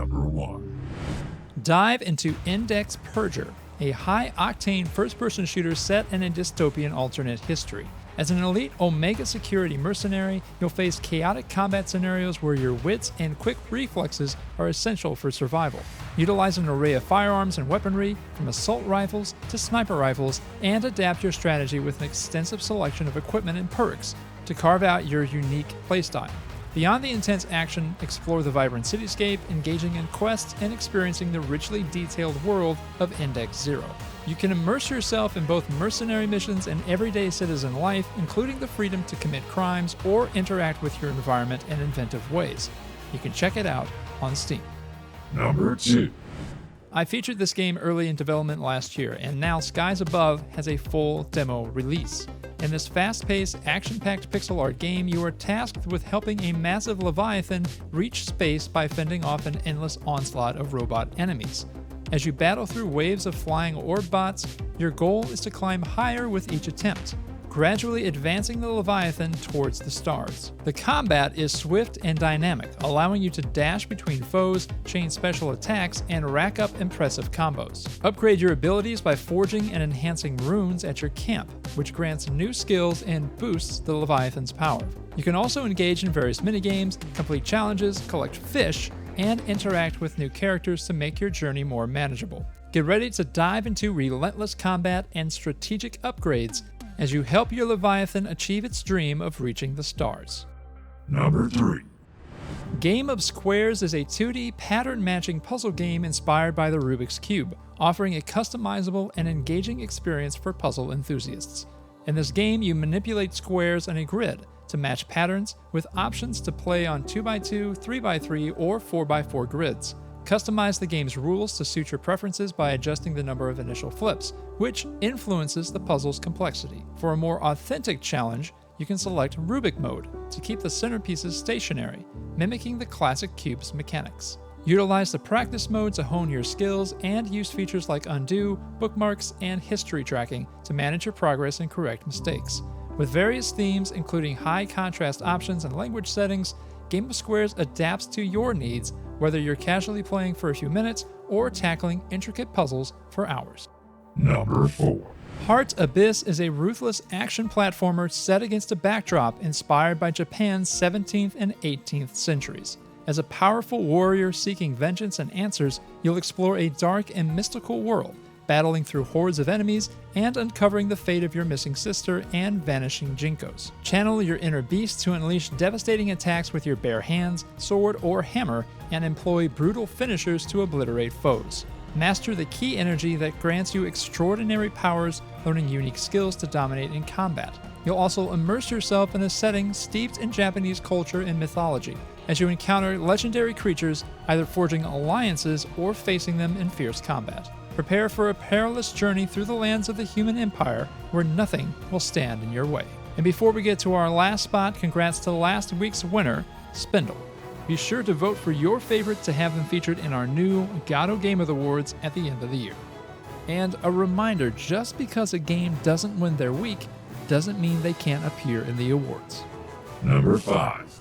Number 1. Dive into Index Purger, a high-octane first-person shooter set in a dystopian alternate history. As an elite Omega security mercenary, you'll face chaotic combat scenarios where your wits and quick reflexes are essential for survival. Utilize an array of firearms and weaponry, from assault rifles to sniper rifles, and adapt your strategy with an extensive selection of equipment and perks to carve out your unique playstyle. Beyond the intense action, explore the vibrant cityscape, engaging in quests and experiencing the richly detailed world of Index Zero. You can immerse yourself in both mercenary missions and everyday citizen life, including the freedom to commit crimes or interact with your environment in inventive ways. You can check it out on Steam. Number 2. I featured this game early in development last year, and now Skies Above has a full demo release. In this fast-paced, action-packed pixel art game, you are tasked with helping a massive Leviathan reach space by fending off an endless onslaught of robot enemies. As you battle through waves of flying orb bots, your goal is to climb higher with each attempt, gradually advancing the Leviathan towards the stars. The combat is swift and dynamic, allowing you to dash between foes, chain special attacks, and rack up impressive combos. Upgrade your abilities by forging and enhancing runes at your camp, which grants new skills and boosts the Leviathan's power. You can also engage in various minigames, complete challenges, collect fish, and interact with new characters to make your journey more manageable. Get ready to dive into relentless combat and strategic upgrades as you help your Leviathan achieve its dream of reaching the stars. Number 3. Game of Squares is a 2D pattern-matching puzzle game inspired by the Rubik's Cube, offering a customizable and engaging experience for puzzle enthusiasts. In this game, you manipulate squares on a grid to match patterns, with options to play on 2x2, 3x3, or 4x4 grids. Customize the game's rules to suit your preferences by adjusting the number of initial flips, which influences the puzzle's complexity. For a more authentic challenge, you can select Rubik mode to keep the centerpieces stationary, mimicking the classic cube's mechanics. Utilize the practice mode to hone your skills and use features like undo, bookmarks, and history tracking to manage your progress and correct mistakes. With various themes, including high contrast options and language settings, Game of Squares adapts to your needs, whether you're casually playing for a few minutes or tackling intricate puzzles for hours. Number 4. Heart Abyss is a ruthless action platformer set against a backdrop inspired by Japan's 17th and 18th centuries. As a powerful warrior seeking vengeance and answers, you'll explore a dark and mystical world, battling through hordes of enemies and uncovering the fate of your missing sister and vanishing Jinkos. Channel your inner beast to unleash devastating attacks with your bare hands, sword, or hammer, and employ brutal finishers to obliterate foes. Master the key energy that grants you extraordinary powers, learning unique skills to dominate in combat. You'll also immerse yourself in a setting steeped in Japanese culture and mythology, as you encounter legendary creatures, either forging alliances or facing them in fierce combat. Prepare for a perilous journey through the lands of the human empire, where nothing will stand in your way. And before we get to our last spot, congrats to last week's winner, Spindle. Be sure to vote for your favorite to have them featured in our new Godot Game Awards at the end of the year. And a reminder, just because a game doesn't win their week, doesn't mean they can't appear in the awards. Number 5.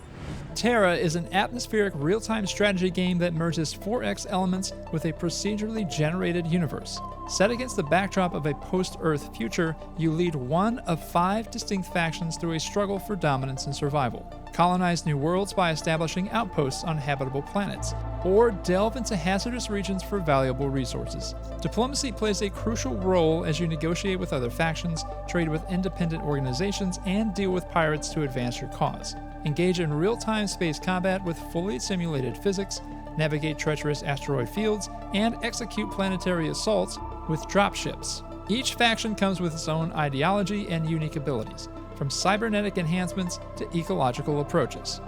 Terra is an atmospheric real-time strategy game that merges 4X elements with a procedurally generated universe. Set against the backdrop of a post-Earth future, you lead one of 5 distinct factions through a struggle for dominance and survival. Colonize new worlds by establishing outposts on habitable planets, or delve into hazardous regions for valuable resources. Diplomacy plays a crucial role as you negotiate with other factions, trade with independent organizations, and deal with pirates to advance your cause. Engage in real-time space combat with fully simulated physics, navigate treacherous asteroid fields, and execute planetary assaults with dropships. Each faction comes with its own ideology and unique abilities, from cybernetic enhancements to ecological approaches.